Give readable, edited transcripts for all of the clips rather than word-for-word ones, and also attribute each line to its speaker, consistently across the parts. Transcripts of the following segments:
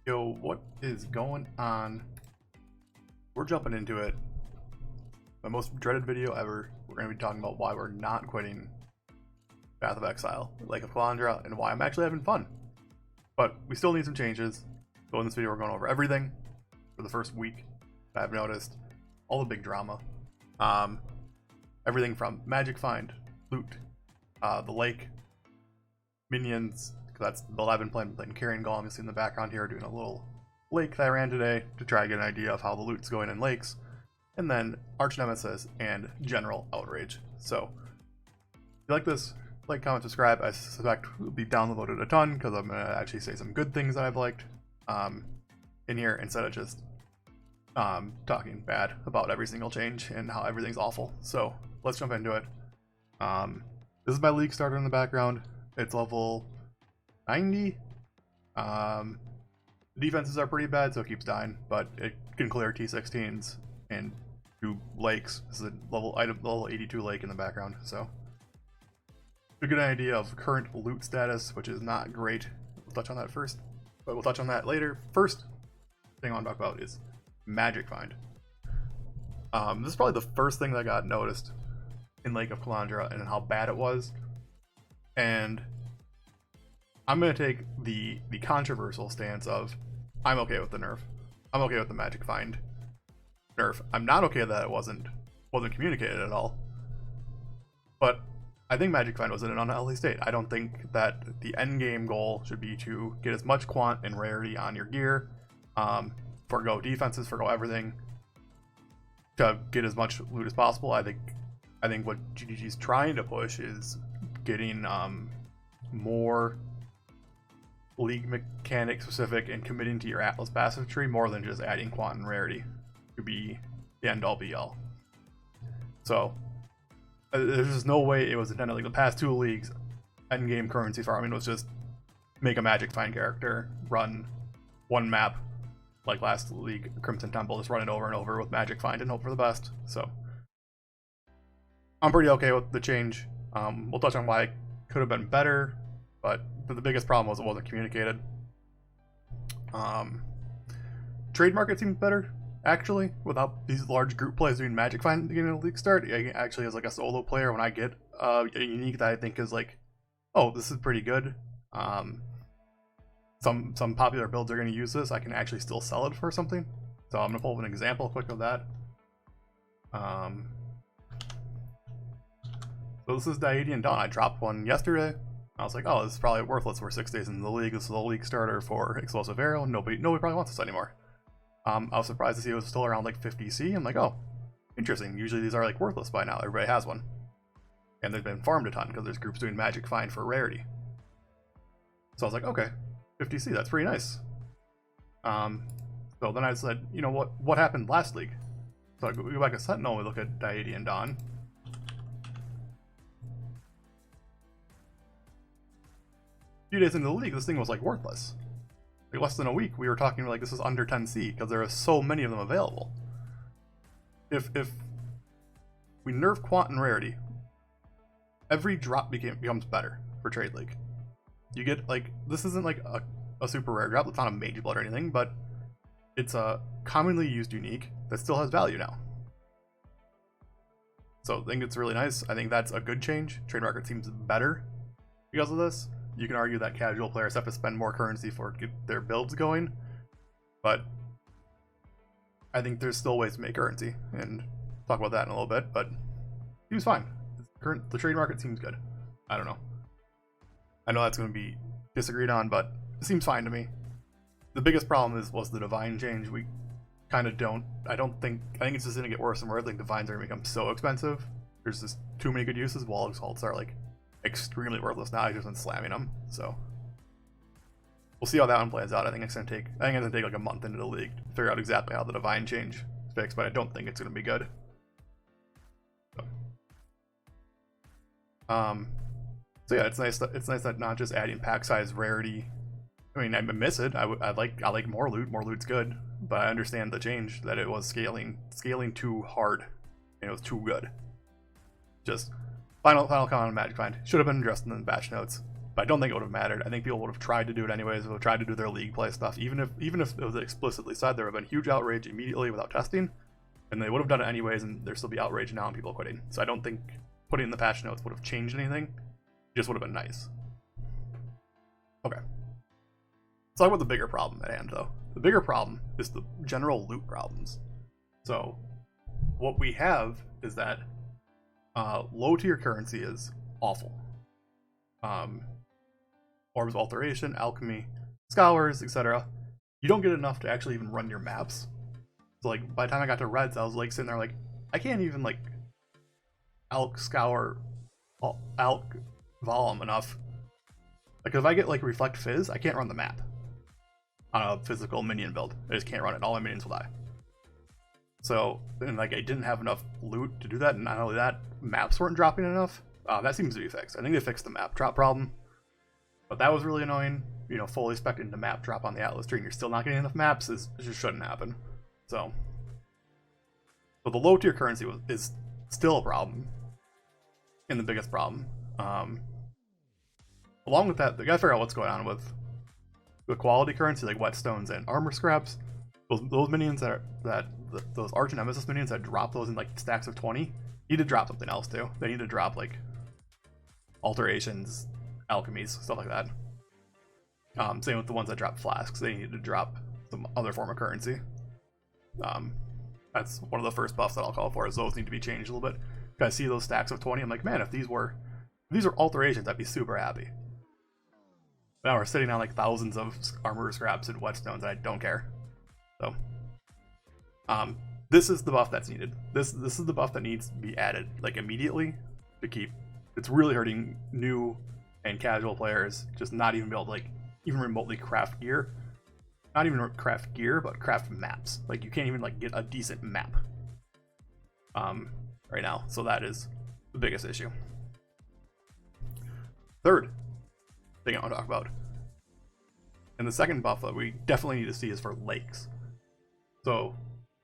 Speaker 1: Yo, what is going on? We're jumping into it. My most dreaded video ever. We're going to be talking about why we're not quitting Path of Exile, Lake of Kalandra, and why I'm actually having fun. But we still need some changes. So in this video we're going over everything for the first week that I've noticed. All the big drama. Everything from magic find, loot, the lake, minions, because that's the build I've been playing carrying golem. You see in the background here doing a little lake that I ran today to try to get an idea of how the loot's going in lakes, and then Archnemesis and general outrage. So if you like this, like, comment, subscribe. I suspect will be downloaded a ton because I'm gonna actually say some good things that I've liked in here instead of just talking bad about every single change and how everything's awful. So let's jump into it. This is my league starter in the background. It's level 90. The defenses are pretty bad, so it keeps dying, but it can clear T16s and do lakes. This is a level 82 lake in the background, so a good idea of current loot status, which is not great. We'll touch on that first, but we'll touch on that later. First thing I want to talk about is magic find. This is probably the first thing that got noticed in Lake of Kalandra and how bad it was, and I'm going to take the controversial stance of I'm okay with the nerf. I'm okay with the magic find nerf. I'm not okay that it wasn't communicated at all. But I think magic find was in an unhealthy state. I don't think that the end game goal should be to get as much quant and rarity on your gear, forgo defenses, forgo everything, to get as much loot as possible. I think what GGG's trying to push is getting more league mechanic specific and committing to your Atlas passive tree more than just adding quant and rarity to be the end all be all. So there's just no way it was intended. Like the past two leagues, end game currency farming was just make a magic find character, run one map, like last league Crimson Temple, just run it over and over with magic find and hope for the best. So I'm pretty okay with the change. We'll touch on why it could have been better, but the biggest problem was it wasn't communicated. Trade market seems better, actually, without these large group plays doing magic find at the beginning of the league start. Actually, as like a solo player, when I get a unique that I think is like, oh, this is pretty good. Some popular builds are going to use this. I can actually still sell it for something. So I'm going to pull up an example quick of that. So this is Diadian Dawn. I dropped one yesterday. I was like, oh, this is probably worthless. We're 6 days into the league. This is the league starter for Explosive Arrow. Nobody probably wants this anymore. I was surprised to see it was still around like 50C. I'm like, oh, interesting. Usually these are like worthless by now. Everybody has one. And they've been farmed a ton because there's groups doing magic find for rarity. So I was like, okay, 50C, that's pretty nice. So then I said, you know what happened last league? So I go back to Sentinel, we look at Diadian Dawn. Few days into the league, this thing was like worthless. Like less than a week, we were talking like this is under 10C because there are so many of them available. If we nerf quant and rarity, every drop becomes better for Trade League. You get like, this isn't like a super rare drop. It's not a mage blood or anything, but it's a commonly used unique that still has value now. So I think it's really nice. I think that's a good change. Trade market seems better because of this. You can argue that casual players have to spend more currency for get their builds going, but I think there's still ways to make currency, and talk about that in a little bit. But he was fine. The trade market seems good. I don't know. I know that's going to be disagreed on, but it seems fine to me. The biggest problem was the divine change. We kind of don't. I think it's just going to get worse and worse. Like divines are going to become so expensive. There's just too many good uses. Wall exalts are like extremely worthless now. I've just been slamming them, so we'll see how that one plays out. I think it's gonna take like a month into the league to figure out exactly how the divine change is fixed, but I don't think it's gonna be good. So yeah, it's nice that not just adding pack size rarity. I mean, I miss it. I like more loot. More loot's good, but I understand the change that it was scaling too hard and it was too good. Just Final comment on Magic Find. Should have been addressed in the batch notes. But I don't think it would have mattered. I think people would have tried to do it anyways, would have tried to do their league play stuff, even if it was explicitly said, there would have been huge outrage immediately without testing, and they would have done it anyways, and there'd still be outrage now and people quitting. So I don't think putting in the patch notes would have changed anything. It just would have been nice. Okay. Let's talk about the bigger problem at hand, though. The bigger problem is the general loot problems. So what we have is that low tier currency is awful. Orbs of Alteration, Alchemy, Scours, etc. You don't get enough to actually even run your maps. So like by the time I got to Reds, I was like sitting there like, I can't even like Scour, Volume enough. Like if I get like Reflect Fizz, I can't run the map on a physical minion build. I just can't run it. All my minions will die. So, and like I didn't have enough loot to do that, and not only that, maps weren't dropping enough. That seems to be fixed. I think they fixed the map drop problem, but that was really annoying. You know, fully expecting the map drop on the Atlas tree and you're still not getting enough maps it just shouldn't happen. So the low tier currency is still a problem, and the biggest problem. Along with that, they gotta figure out what's going on with the quality currency, like whetstones and armor scraps. Those minions those Archnemesis minions that drop those in like stacks of 20 need to drop something else too. They need to drop like alterations, alchemies, stuff like that. Same with the ones that drop flasks. They need to drop some other form of currency. That's one of the first buffs that I'll call for, is those need to be changed a little bit. Because I see those stacks of 20, I'm like, man, if these were alterations, I'd be super happy. But now we're sitting on like thousands of armor scraps and whetstones, and I don't care. So this is the buff that's needed. This is the buff that needs to be added like immediately to keep. It's really hurting new and casual players just not even be able to like even remotely craft gear. Not even craft gear, but craft maps. Like you can't even like get a decent map right now. So that is the biggest issue. Third thing I want to talk about, and the second buff that we definitely need to see, is for lakes. So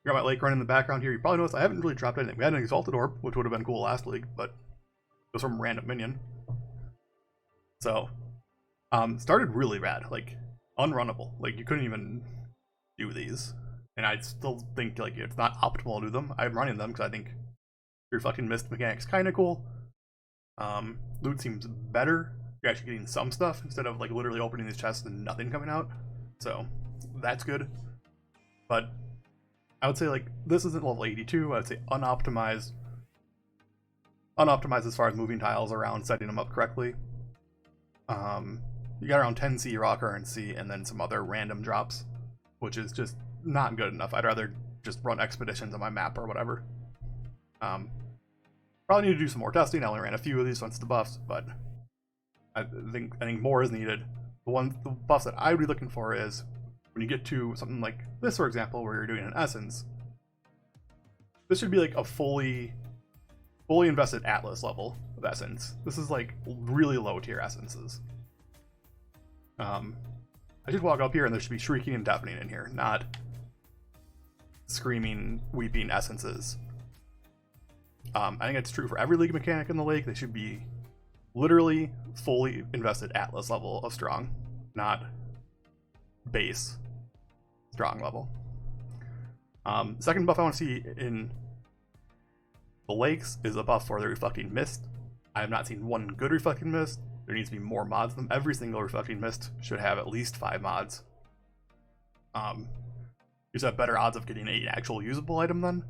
Speaker 1: you got my lake running in the background here. You probably noticed I haven't really dropped anything. We had an Exalted Orb, which would have been cool last league, but it was from random minion. So started really bad, like unrunnable. Like you couldn't even do these, and I still think like it's not optimal to do them. I'm running them because I think Reflecting Mist mechanic's kind of cool. Loot seems better. You're actually getting some stuff instead of like literally opening these chests and nothing coming out. So that's good. But I would say like this isn't level 82. I would say unoptimized. Unoptimized as far as moving tiles around, setting them up correctly. You got around 10C raw currency and then some other random drops, which is just not good enough. I'd rather just run expeditions on my map or whatever. Probably need to do some more testing. I only ran a few of these once the buffs, but I think more is needed. The buffs that I would be looking for is when you get to something like this, for example, where you're doing an essence. This should be like a fully invested Atlas level of essence. This is like really low tier essences. I should walk up here and there should be shrieking and deafening in here, not screaming, weeping essences. I think it's true for every league mechanic in the lake. They should be literally fully invested Atlas level of strong, not base strong level. Second buff I want to see in the lakes is a buff for the Reflecting Mist. I have not seen one good Reflecting Mist. There needs to be more mods than every single Reflecting Mist should have at least 5 mods. You just have better odds of getting an actual usable item then.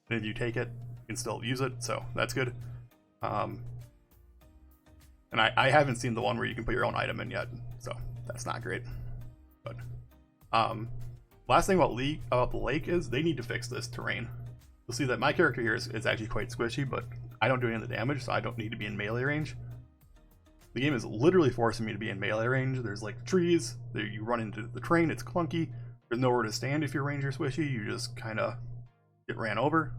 Speaker 1: And if you take it, you can still use it, so that's good. And I haven't seen the one where you can put your own item in yet, so that's not great. But last thing about the lake is they need to fix this terrain. You'll see that my character here is actually quite squishy, but I don't do any of the damage, so I don't need to be in melee range. The game is literally forcing me to be in melee range. There's like trees, you run into the terrain, it's clunky. There's nowhere to stand if your ranger squishy, you just kind of get ran over.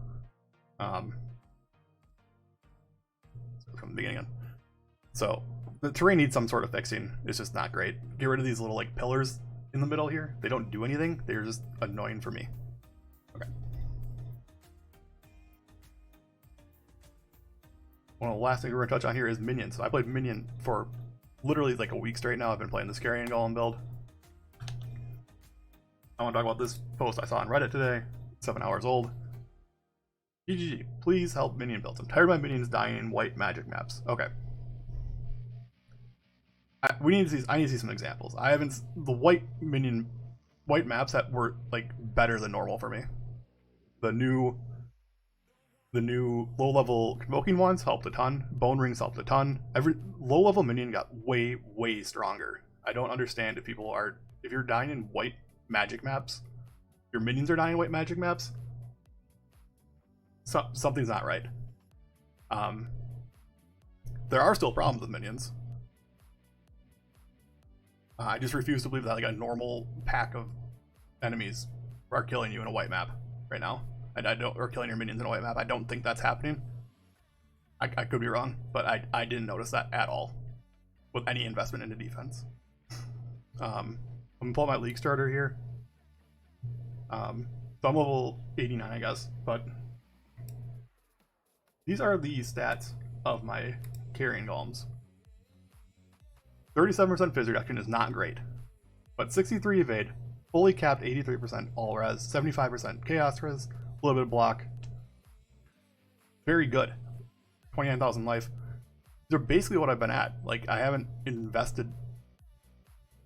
Speaker 1: From the beginning on. So the terrain needs some sort of fixing. It's just not great. Get rid of these little like pillars in the middle here. They don't do anything. They're just annoying for me. Okay. One of the last things we're going to touch on here is Minion. So I played Minion for literally like a week straight now. I've been playing this Carrion Golem build. I want to talk about this post I saw on Reddit today, 7 hours old. GGG, please help Minion builds. I'm tired of my minions dying in white magic maps. Okay. I need to see some examples. I haven't, the white maps that were like better than normal for me. The new low level convoking ones helped a ton. Bone rings helped a ton. Every low level minion got way stronger. I don't understand if you're dying in white magic maps, your minions are dying in white magic maps. Something's not right. There are still problems with minions. I just refuse to believe that like a normal pack of enemies are killing you in a white map right now, or killing your minions in a white map. I don't think that's happening. I could be wrong, but I didn't notice that at all with any investment into defense. I'm gonna pull my league starter here. So I'm level 89, I guess, but these are the stats of my Carrion Golems. 37% phys reduction is not great, but 63 evade, fully capped 83% all res, 75% chaos res, a little bit of block. Very good. 29,000 life. They're basically what I've been at. Like I haven't invested.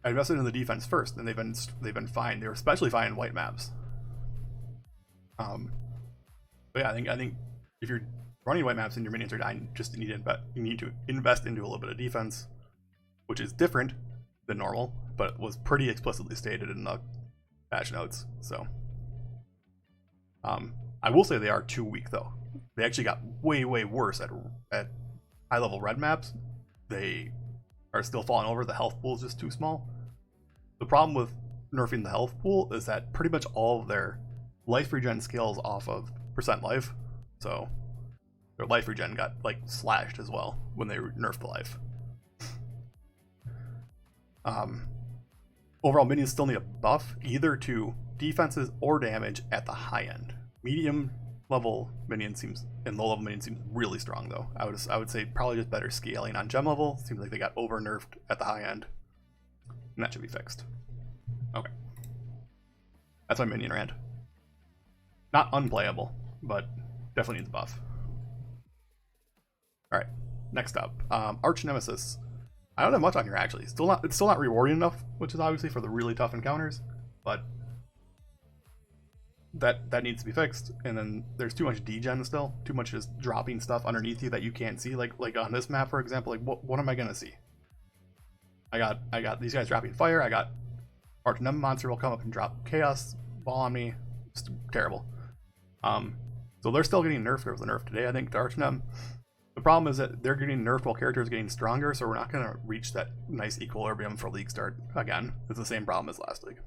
Speaker 1: I invested in the defense first, and they've been fine. They were especially fine in white maps. But yeah, I think if you're running white maps and your minions are dying, you need to invest into a little bit of defense, which is different than normal, but was pretty explicitly stated in the patch notes. So, I will say they are too weak though. They actually got way worse at high level red maps. They are still falling over. The health pool is just too small. The problem with nerfing the health pool is that pretty much all of their life regen scales off of percent life, so their life regen got like slashed as well when they nerfed the life. Overall, minions still need a buff either to defenses or damage at the high end. Medium level minion seems, and low level minion seems really strong though. I would say probably just better scaling on gem level. Seems like they got over nerfed at the high end, and that should be fixed. Okay, that's my minion rant. Not unplayable, but definitely needs a buff. All right, next up, Archnemesis. I don't have much on here actually. It's still not rewarding enough, which is obviously for the really tough encounters, but that needs to be fixed. And then there's too much degen still, too much just dropping stuff underneath you that you can't see. Like on this map, for example, like what am I gonna see? I got these guys dropping fire. I got Archnemesis monster will come up and drop chaos ball on me. It's terrible. So they're still getting nerfed. There was a nerf today, I think, to Archnemesis. The problem is that they're getting nerfed while characters are getting stronger, so we're not going to reach that nice equilibrium for league start again. It's the same problem as last league.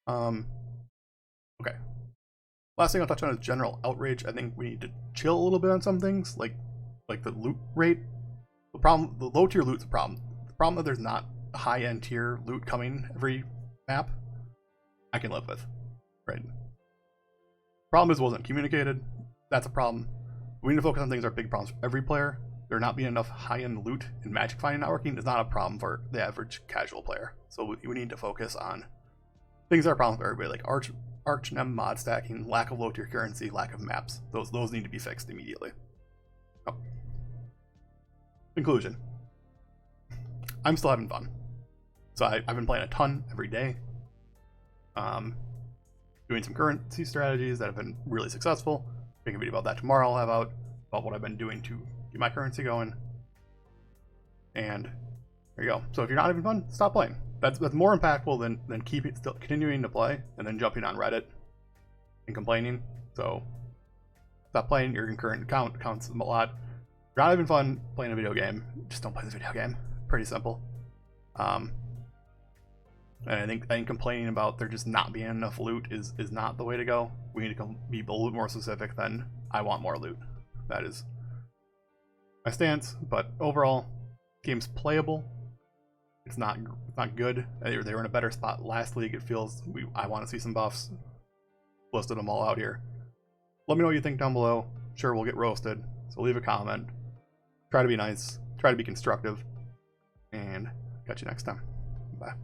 Speaker 1: Okay. Last thing I'll touch on is general outrage. I think we need to chill a little bit on some things, like the loot rate. The low tier loot's a problem. The problem that there's not high end tier loot coming every map, I can live with, right? Problem is it wasn't communicated. That's a problem. We need to focus on things that are big problems for every player. There not being enough high-end loot in magic finding networking is not a problem for the average casual player. So we need to focus on things that are problems for everybody, like Archnemesis mod stacking, lack of low-tier currency, lack of maps. Those need to be fixed immediately. Oh. Conclusion. I'm still having fun. So I've been playing a ton every day. Doing some currency strategies that have been really successful. Make a video about that tomorrow. I'll have out about what I've been doing to get my currency going. And there you go. So if you're not having fun, stop playing. That's more impactful than still continuing to play and then jumping on Reddit and complaining. So stop playing. Your concurrent account counts a lot. If you're not having fun playing a video game, just don't play the video game. Pretty simple. And I think complaining about there just not being enough loot is not the way to go. We need to be a little bit more specific than I want more loot. That is my stance. But overall, game's playable. It's not good. They were in a better spot last league. It feels I want to see some buffs. Listed them all out here. Let me know what you think down below. sure we'll get roasted. So leave a comment. Try to be nice. Try to be constructive. And catch you next time. Bye.